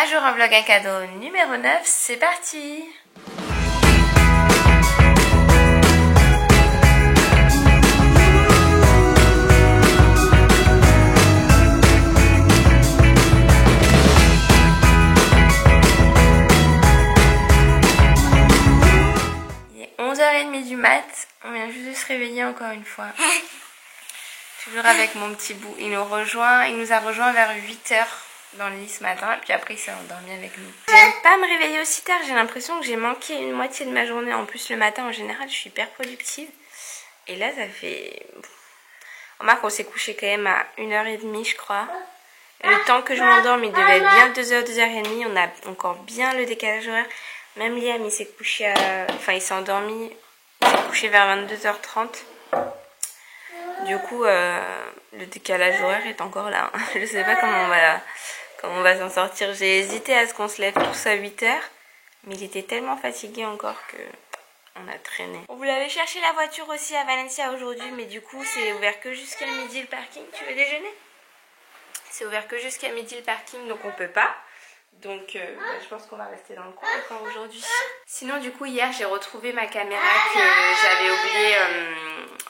Un jour un vlog, un cadeau numéro 9, c'est parti. Il est 11h30 du mat, on vient juste de se réveiller encore une fois. Toujours avec mon petit bout, il nous a rejoint vers 8h. Dans le lit ce matin et puis après il s'est endormi avec nous. J'aime pas me réveiller aussi tard, j'ai l'impression que j'ai manqué une moitié de ma journée. En plus le matin en général je suis hyper productive et là ça fait... Remarque on s'est couché quand même à 1h30 je crois. Le temps que je m'endorme il devait être bien 2h, 2h30, on a encore bien le décalage horaire. Même Liam il s'est couché à... Enfin il s'est endormi, il s'est couché vers 22h30. Du coup le décalage horaire est encore là. Je sais pas comment on va s'en sortir. J'ai hésité à ce qu'on se lève tous à 8h. Mais il était tellement fatigué encore que on a traîné. On voulait aller chercher la voiture aussi à Valencia aujourd'hui. Mais du coup c'est ouvert que jusqu'à midi le parking. Tu veux déjeuner? C'est ouvert que jusqu'à midi le parking donc on peut pas. Donc je pense qu'on va rester dans le coin encore aujourd'hui. Sinon du coup hier j'ai retrouvé ma caméra que j'avais oubliée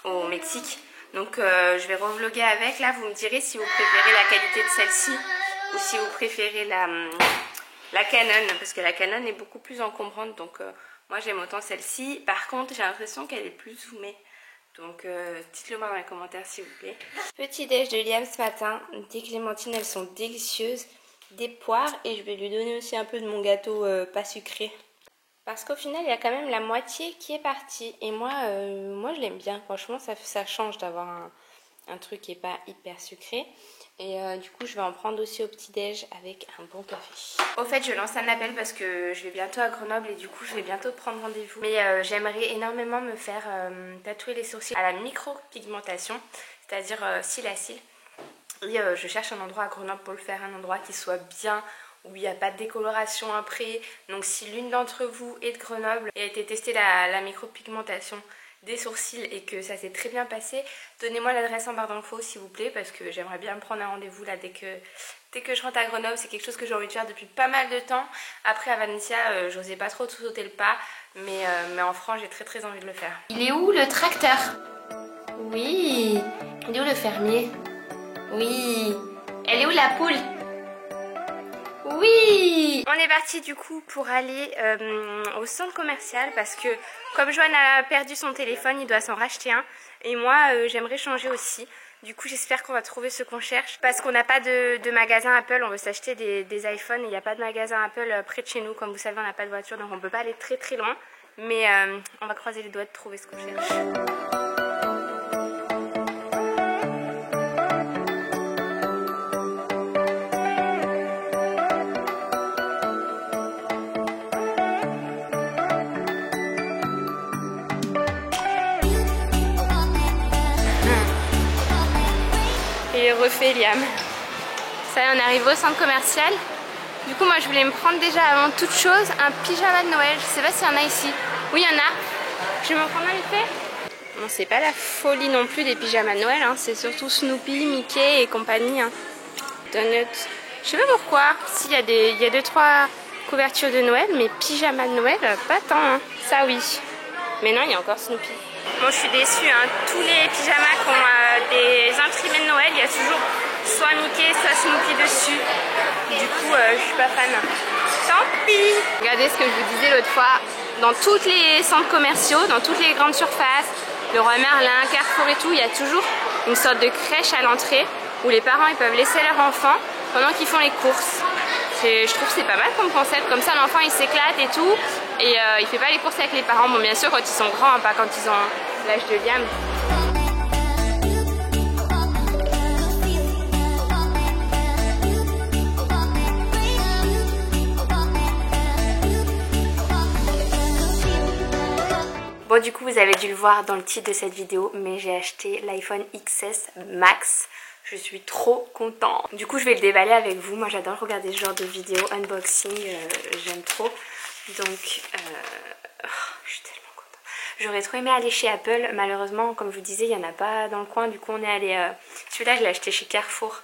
au Mexique. Donc je vais revlogger avec. Là vous me direz si vous préférez la qualité de celle-ci ou si vous préférez la Canon, parce que la Canon est beaucoup plus encombrante. Donc moi j'aime autant celle-ci. Par contre j'ai l'impression qu'elle est plus zoomée. Donc dites-le moi dans les commentaires s'il vous plaît. Petit déj de Liam ce matin. Des clémentines, elles sont délicieuses. Des poires et je vais lui donner aussi un peu de mon gâteau pas sucré. Parce qu'au final, il y a quand même la moitié qui est partie. Et moi je l'aime bien. Franchement, ça change d'avoir un truc qui n'est pas hyper sucré. Et du coup, je vais en prendre aussi au petit-déj avec un bon café. Au fait, je lance un appel parce que je vais bientôt à Grenoble et du coup, je vais bientôt prendre rendez-vous. Mais j'aimerais énormément me faire tatouer les sourcils à la micro-pigmentation, c'est-à-dire cils à cils. Et je cherche un endroit à Grenoble pour le faire, un endroit qui soit bien, où il n'y a pas de décoloration après. Donc si l'une d'entre vous est de Grenoble et a été tester la micropigmentation des sourcils et que ça s'est très bien passé, donnez-moi l'adresse en barre d'infos s'il vous plaît, parce que j'aimerais bien me prendre un rendez-vous là dès que je rentre à Grenoble. C'est quelque chose que j'ai envie de faire depuis pas mal de temps. Après à Valencia, j'osais pas trop sauter le pas, mais en France j'ai très envie de le faire. Il est où le tracteur? Oui. Il est où le fermier? Oui. Elle est où la poule? Oui. On est parti du coup pour aller au centre commercial parce que comme Joanne a perdu son téléphone, il doit s'en racheter un. Et moi j'aimerais changer aussi. Du coup j'espère qu'on va trouver ce qu'on cherche. Parce qu'on n'a pas de magasin Apple, on veut s'acheter des iPhones. Il n'y a pas de magasin Apple près de chez nous. Comme vous savez on n'a pas de voiture donc on ne peut pas aller très loin. Mais on va croiser les doigts de trouver ce qu'on cherche. Et refait Liam. Ça y est, on arrive au centre commercial. Du coup moi je voulais me prendre déjà avant toute chose un pyjama de Noël. Je sais pas s'il y en a ici. Oui il y en a. Je vais m'en prendre un vite fait. Bon c'est pas la folie non plus des pyjamas de Noël hein. C'est surtout Snoopy, Mickey et compagnie hein. Donuts. Je sais pas pourquoi. Si il y a 2-3 couvertures de Noël, mais pyjama de Noël pas tant hein. Ça oui. Mais non il y a encore Snoopy. Bon je suis déçue hein. Tous les pyjamas qui ont des imprimés de Noël, il y a toujours soit Mickey, soit Snoopy dessus. Du coup je suis pas fan. Tant pis. Regardez ce que je vous disais l'autre fois. Dans tous les centres commerciaux, dans toutes les grandes surfaces, le Roi Merlin, Carrefour et tout, il y a toujours une sorte de crèche à l'entrée où les parents ils peuvent laisser leur enfant pendant qu'ils font les courses. Je trouve que c'est pas mal comme concept, comme ça l'enfant il s'éclate et tout et il fait pas les courses avec les parents. Bon bien sûr quand ils sont grands, hein, pas quand ils ont l'âge de Liam. Bon du coup vous avez dû le voir dans le titre de cette vidéo, mais j'ai acheté l'iPhone XS Max. Je suis trop contente. Du coup je vais le déballer avec vous. Moi j'adore regarder ce genre de vidéos unboxing, j'aime trop. Donc je suis tellement contente. J'aurais trop aimé aller chez Apple. Malheureusement comme je vous disais il n'y en a pas dans le coin. Du coup on est allé... celui-là je l'ai acheté chez Carrefour.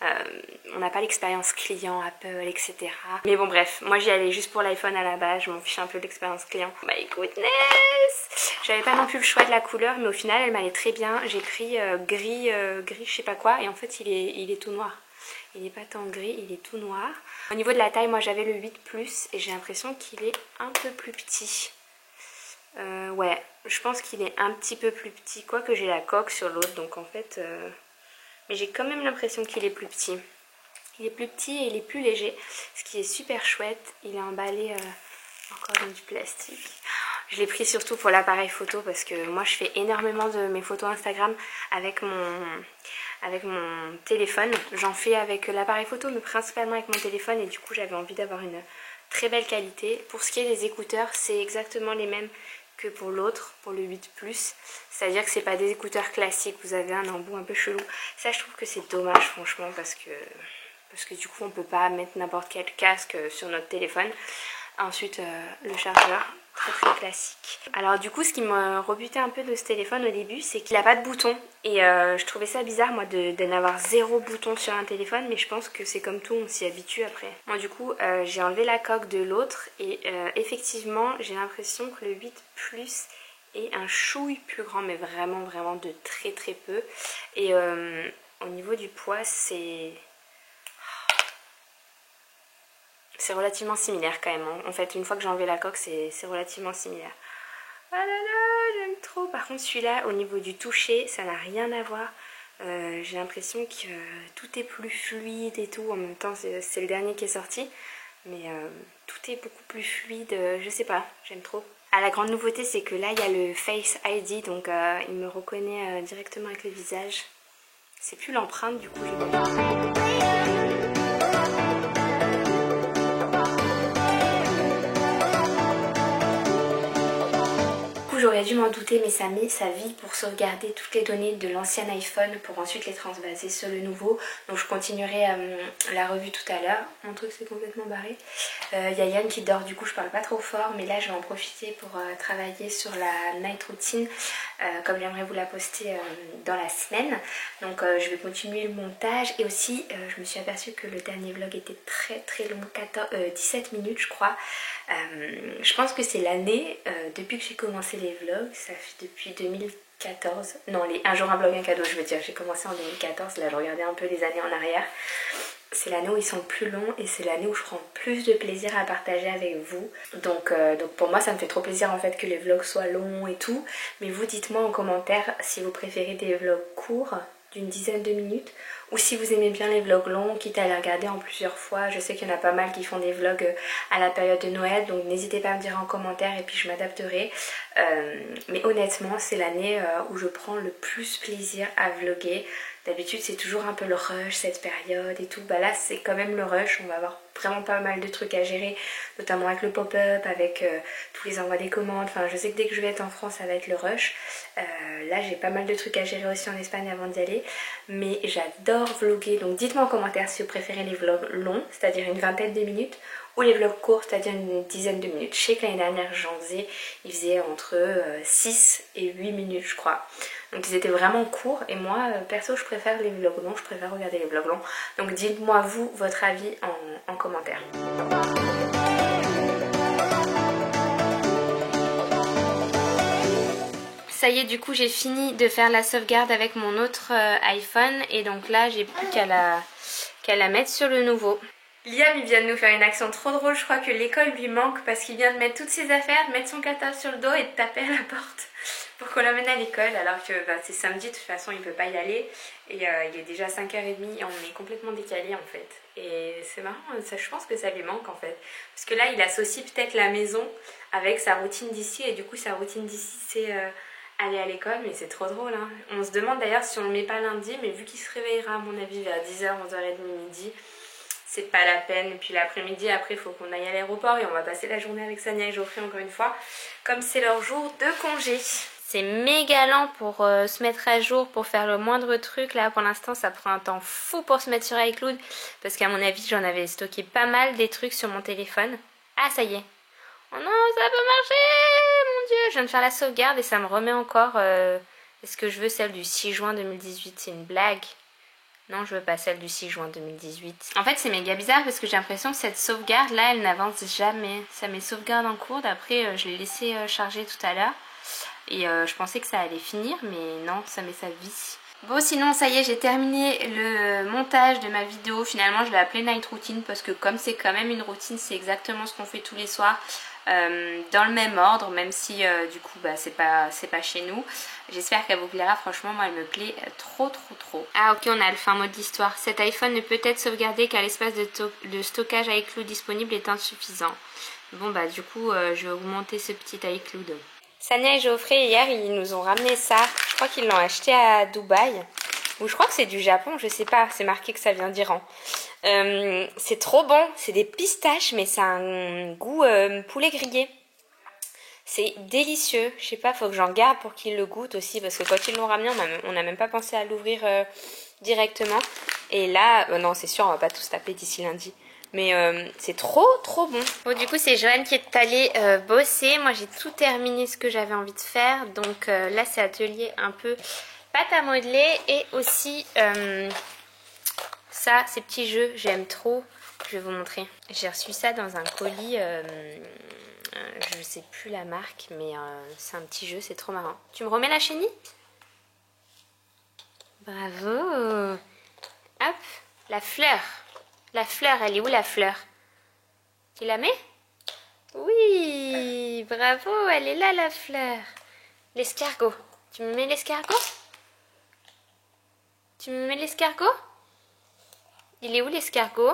On n'a pas l'expérience client Apple, etc. Mais bon bref, moi j'y allais juste pour l'iPhone à la base, je m'en fiche un peu de l'expérience client. My goodness! J'avais pas non plus le choix de la couleur, mais au final elle m'allait très bien. J'ai pris gris je sais pas quoi, et en fait il est tout noir. Il n'est pas tant gris, il est tout noir. Au niveau de la taille, moi j'avais le 8+, et j'ai l'impression qu'il est un peu plus petit. Ouais, je pense qu'il est un petit peu plus petit, quoique j'ai la coque sur l'autre, donc en fait... Mais j'ai quand même l'impression qu'il est plus petit. Il est plus petit et il est plus léger, ce qui est super chouette. Il est emballé encore dans du plastique. Je l'ai pris surtout pour l'appareil photo parce que moi je fais énormément de mes photos Instagram avec mon téléphone. J'en fais avec l'appareil photo mais principalement avec mon téléphone, et du coup j'avais envie d'avoir une très belle qualité. Pour ce qui est des écouteurs, c'est exactement les mêmes que pour l'autre, pour le 8+. C'est-à-dire que c'est pas des écouteurs classiques, vous avez un embout un peu chelou. Ça je trouve que c'est dommage franchement parce que du coup on peut pas mettre n'importe quel casque sur notre téléphone. Ensuite le chargeur, très très classique. Alors du coup ce qui me rebutait un peu de ce téléphone au début, c'est qu'il n'a pas de bouton. Et je trouvais ça bizarre moi de n'avoir 0 bouton sur un téléphone, mais je pense que c'est comme tout, on s'y habitue après. Moi du coup j'ai enlevé la coque de l'autre et effectivement j'ai l'impression que le 8+ est un chouille plus grand, mais vraiment vraiment de très très peu. Et au niveau du poids c'est relativement similaire quand même. En fait, une fois que j'ai enlevé la coque, c'est relativement similaire. Ah là là, j'aime trop. Par contre, celui-là, au niveau du toucher, ça n'a rien à voir. J'ai l'impression que tout est plus fluide et tout. En même temps, c'est le dernier qui est sorti. Mais tout est beaucoup plus fluide. Je sais pas, j'aime trop. Ah, la grande nouveauté, c'est que là, il y a le Face ID. Donc, il me reconnaît directement avec le visage. C'est plus l'empreinte, du coup, j'aurais dû m'en douter, mais ça met sa vie pour sauvegarder toutes les données de l'ancien iPhone pour ensuite les transvaser sur le nouveau. Donc je continuerai la revue tout à l'heure. Mon truc s'est complètement barré. Il y a Yann qui dort, du coup je parle pas trop fort, mais là je vais en profiter pour travailler sur la night routine comme j'aimerais vous la poster dans la semaine. Donc je vais continuer le montage, et aussi je me suis aperçue que le dernier vlog était très très long, 17 minutes je crois. Je pense que c'est l'année depuis que j'ai commencé les vlogs, ça fait depuis 2014, non un jour un vlog un cadeau je veux dire, j'ai commencé en 2014, là je regardais un peu les années en arrière. C'est l'année où ils sont le plus longs et c'est l'année où je prends plus de plaisir à partager avec vous. Donc pour moi ça me fait trop plaisir en fait que les vlogs soient longs et tout. Mais vous dites-moi en commentaire si vous préférez des vlogs courts d'une dizaine de minutes, ou si vous aimez bien les vlogs longs, quitte à les regarder en plusieurs fois. Je sais qu'il y en a pas mal qui font des vlogs à la période de Noël, donc n'hésitez pas à me dire en commentaire et puis je m'adapterai. Mais honnêtement c'est l'année où je prends le plus plaisir à vlogger. D'habitude c'est toujours un peu le rush cette période et tout, bah là c'est quand même le rush, on va avoir vraiment pas mal de trucs à gérer, notamment avec le pop-up, avec tous les envois des commandes. Enfin je sais que dès que je vais être en France ça va être le rush. Là j'ai pas mal de trucs à gérer aussi en Espagne avant d'y aller, mais j'adore vlogger. Donc dites-moi en commentaire si vous préférez les vlogs longs, c'est-à-dire une vingtaine de minutes, ou les vlogs courts, c'est-à-dire une dizaine de minutes. Je sais que l'année dernière j'en faisais, ils faisaient entre 6 et 8 minutes je crois. Donc ils étaient vraiment courts, et moi perso je préfère les vlogs longs, je préfère regarder les vlogs longs. Donc dites-moi vous votre avis en commentaire. Ça y est, du coup j'ai fini de faire la sauvegarde avec mon autre iPhone, et donc là j'ai plus qu'à la mettre sur le nouveau. Liam il vient de nous faire une action trop drôle, je crois que l'école lui manque parce qu'il vient de mettre toutes ses affaires, mettre son cartable sur le dos et de taper à la porte pour qu'on l'emmène à l'école, alors que c'est samedi, de toute façon il peut pas y aller, et il est déjà 5h30 et on est complètement décalé en fait. Et c'est marrant, ça, je pense que ça lui manque en fait, parce que là il associe peut-être la maison avec sa routine d'ici, et du coup sa routine d'ici c'est aller à l'école, mais c'est trop drôle hein. On se demande d'ailleurs si on le met pas lundi, mais vu qu'il se réveillera à mon avis vers 10h, 11h30 midi, c'est pas la peine. Et puis l'après-midi après il faut qu'on aille à l'aéroport et on va passer la journée avec Sania et Geoffrey encore une fois, comme c'est leur jour de congé. C'est méga lent pour se mettre à jour, pour faire le moindre truc. Là pour l'instant ça prend un temps fou pour se mettre sur iCloud, parce qu'à mon avis j'en avais stocké pas mal des trucs sur mon téléphone. Ah ça y est. Oh non, ça a pas marché, mon dieu. Je viens de faire la sauvegarde et ça me remet encore... Est-ce que je veux celle du 6 juin 2018? C'est une blague. Non, je veux pas celle du 6 juin 2018. En fait, c'est méga bizarre parce que j'ai l'impression que cette sauvegarde là, elle n'avance jamais. Ça met sauvegarde en cours. D'après, je l'ai laissé charger tout à l'heure. Et je pensais que ça allait finir, mais non, ça met sa vie. Bon, sinon, ça y est, j'ai terminé le montage de ma vidéo. Finalement, je l'ai appelée Night Routine parce que comme c'est quand même une routine, c'est exactement ce qu'on fait tous les soirs. Dans le même ordre, même si du coup bah, c'est pas chez nous. J'espère qu'elle vous plaira, franchement moi elle me plaît trop. Ah ok, on a le fin mot de l'histoire. Cet iPhone ne peut être sauvegardé car l'espace de stockage iCloud disponible est insuffisant. Bon bah du coup je vais augmenter ce petit iCloud. Sania et Geoffrey hier ils nous ont ramené ça, je crois qu'ils l'ont acheté à Dubaï. Ou je crois que c'est du Japon, je sais pas, c'est marqué que ça vient d'Iran. C'est trop bon, c'est des pistaches mais ça a un goût poulet grillé. C'est délicieux, je sais pas, faut que j'en garde pour qu'ils le goûtent aussi parce que quand ils l'ont ramené on n'a même pas pensé à l'ouvrir directement. Et là, non c'est sûr on va pas tous taper d'ici lundi. Mais c'est trop bon. Bon du coup c'est Joanne qui est allée bosser, moi j'ai tout terminé ce que j'avais envie de faire. Donc là c'est atelier un peu pâte à modeler et aussi ça, ces petits jeux, j'aime trop. Je vais vous montrer. J'ai reçu ça dans un colis, je sais plus la marque, mais c'est un petit jeu, c'est trop marrant. Tu me remets la chenille? Bravo. Hop, la fleur. La fleur, elle est où la fleur? Tu la mets? Oui, bravo, elle est là la fleur. L'escargot. Tu me mets l'escargot? Tu me mets l'escargot? Il est où l'escargot?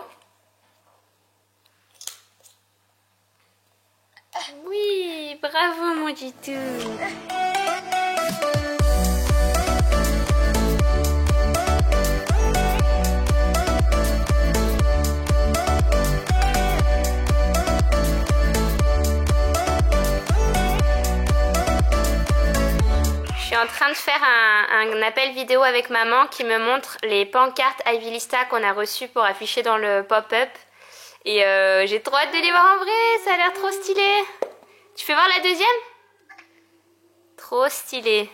Oui, bravo mon Jitou. Je suis en train de faire un appel vidéo avec maman qui me montre les pancartes Ivy Lista qu'on a reçues pour afficher dans le pop-up. Et j'ai trop hâte de les voir en vrai, ça a l'air trop stylé. Tu fais voir la deuxième? Trop stylé.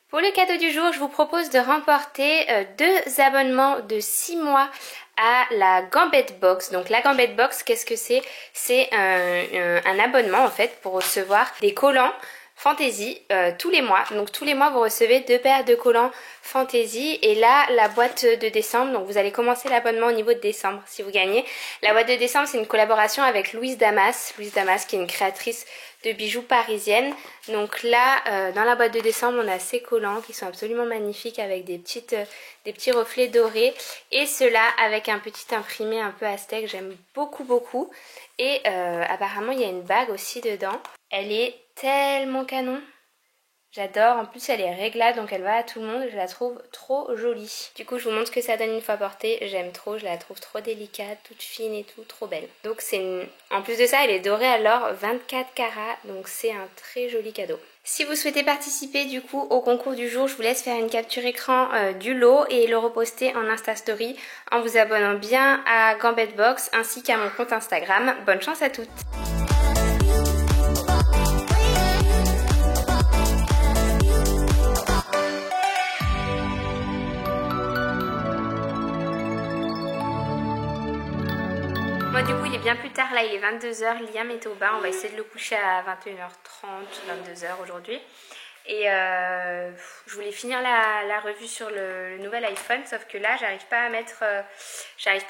Pour le cadeau du jour, je vous propose de remporter 2 abonnements de 6 mois à la Gambette Box. Donc la Gambette Box, qu'est-ce que c'est? C'est un abonnement en fait pour recevoir des collants Fantasy tous les mois. Donc tous les mois vous recevez 2 paires de collants Fantasy. Et là la boîte de décembre, donc vous allez commencer l'abonnement au niveau de décembre si vous gagnez. La boîte de décembre c'est une collaboration avec Louise Damas. Louise Damas qui est une créatrice de bijoux parisienne. Donc là dans la boîte de décembre on a ces collants qui sont absolument magnifiques avec des petits reflets dorés. Et ceux-là avec un petit imprimé un peu aztèque, j'aime beaucoup. Et apparemment il y a une bague aussi dedans. Elle est tellement canon. J'adore, en plus elle est réglable donc elle va à tout le monde, je la trouve trop jolie. Du coup je vous montre ce que ça donne une fois portée, j'aime trop, je la trouve trop délicate, toute fine et tout, trop belle. Donc en plus de ça elle est dorée à l'or 24 carats, donc c'est un très joli cadeau. Si vous souhaitez participer du coup au concours du jour, je vous laisse faire une capture écran du lot et le reposter en Insta Story en vous abonnant bien à Gambette Box ainsi qu'à mon compte Instagram. Bonne chance à toutes! Moi du coup il est bien plus tard, là il est 22 h, Liam est au bain, on va essayer de le coucher à 21 h 30, 22 h aujourd'hui. Et je voulais finir la revue sur le nouvel iPhone, sauf que là j'arrive pas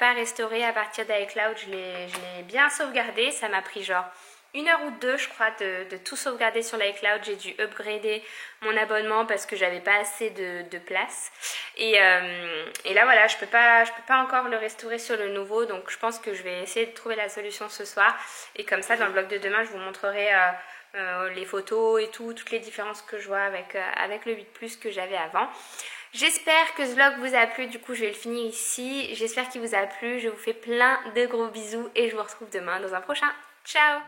à restaurer à partir d'iCloud, je l'ai bien sauvegardé, ça m'a pris genre 1 heure ou 2 je crois de tout sauvegarder sur l'iCloud. J'ai dû upgrader mon abonnement parce que j'avais pas assez de place. Et là voilà, je peux pas encore le restaurer sur le nouveau. Donc je pense que je vais essayer de trouver la solution ce soir. Et comme ça dans le vlog de demain je vous montrerai les photos et tout, toutes les différences que je vois avec le 8 Plus que j'avais avant. J'espère que ce vlog vous a plu, du coup je vais le finir ici. J'espère qu'il vous a plu, je vous fais plein de gros bisous et je vous retrouve demain dans un prochain. Ciao!